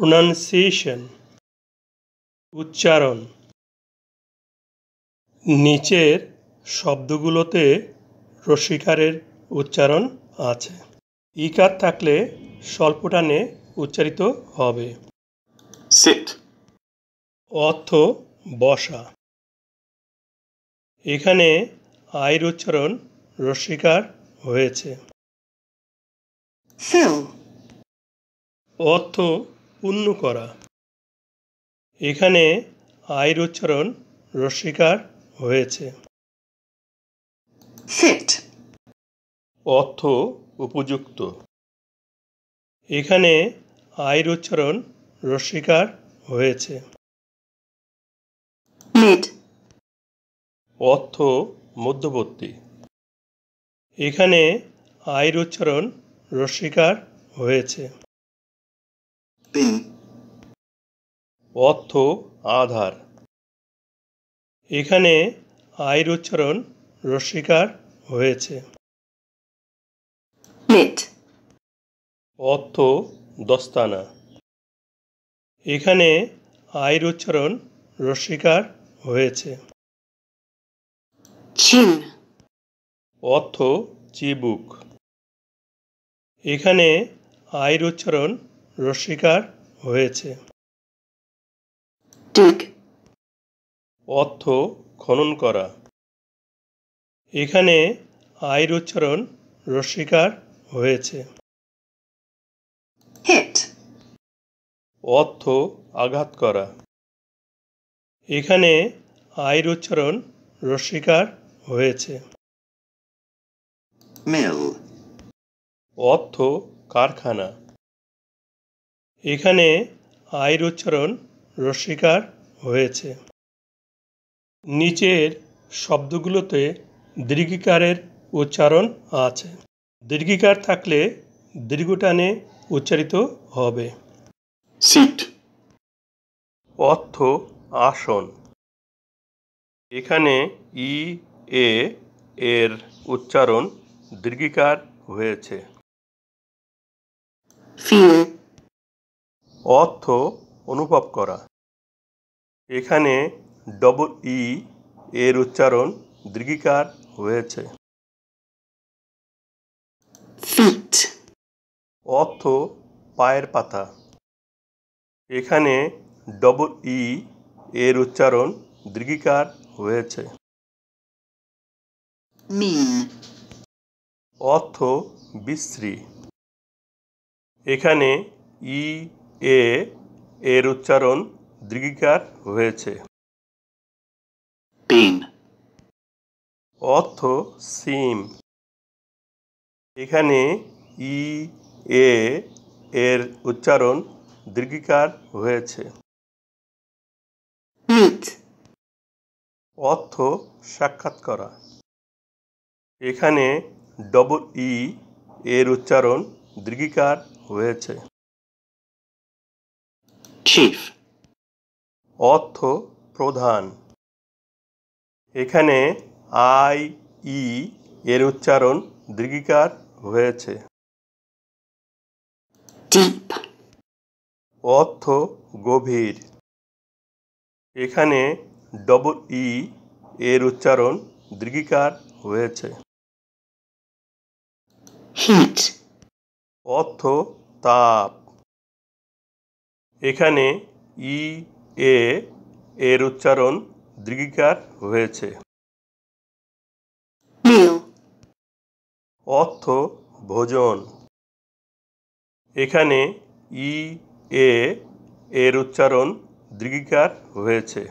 Pronunciation উচ্চারণ। নিচের শব্দগুলোতে রস্বইকারের উচ্চারণ আছে। ইকার থাকলে স্বল্প টানে উচ্চারিত হবে। sit, অর্থ বসা। এখানে আয়ের উচ্চারণ রস্বইকার হয়েছে। fill, অর্থ পূর্ণ করা। এখানে আয়ের উচ্চারণ রস্বইকার হয়েছে। fit, অর্থ উপযুক্ত। এখানে আয়ের উচ্চারণ রস্বইকার হয়েছে। mid, অর্থ মধ্যবর্তী। এখানে আয়ের উচ্চারণ রস্বইকার হয়েছে। bin, অর্থ আধার। এখানে আয়ের উচ্চারণ রস্বইকার হয়েছে। mit, অর্থ দস্তানা। এখানে আয়ের উচ্চারণ রস্বইকার হয়েছে। chin, অর্থ চিবুক। এখানে আয়ের উচ্চারণ রস্বইকার হয়েছে। dig, অর্থ খনন করা। এখানে আয়ের উচ্চারণ রস্বইকার হয়েছে। hit, অর্থ আঘাত করা। এখানে আয়ের উচ্চারণ রস্বইকার হয়েছে। mill, অর্থ কারখানা। এখানে আয়ের উচ্চারণ রস্বইকার হয়েছে। নিচের শব্দগুলোতে দীর্ঘিকারের উচ্চারণ আছে। দীর্ঘিকার থাকলে দীর্ঘ টানে উচ্চারিত হবে। seat, অর্থ আসন। এখানে ই এ এর উচ্চারণ দীর্ঘিকার হয়েছে। feel, অর্থ অনুভব করা। এখানে ডবল ই এর উচ্চারণ দীর্ঘিকার হয়েছে। feet, অর্থ পায়ের পাতা। এখানে ডবল ই এর উচ্চারণ দীর্ঘিকার হয়েছে। mean, অর্থ বিশ্রী। এখানে ই এ এর উচ্চারণ দীর্ঘিকার হয়েছে। bean, অর্থ সিম। এখানে ই এ এর উচ্চারণ দীর্ঘিকার হয়েছে। meet, অর্থ সাক্ষাৎ করা। এখানে ডবল ই এর উচ্চারণ দীর্ঘিকার হয়েছে। chief, অর্থ প্রধান। এখানে আই ই এর উচ্চারণ দীর্ঘিকার হয়েছে। deep, অর্থ গভীর। এখানে ডবল ই এর উচ্চারণ দীর্ঘিকার হয়েছে। heat, অর্থ তাপ। এখানে ই এ এর উচ্চারণ দীর্ঘিকার হয়েছে। meal, অর্থ ভোজন। এখানে ই এ এর উচ্চারণ দীর্ঘিকার হয়েছে।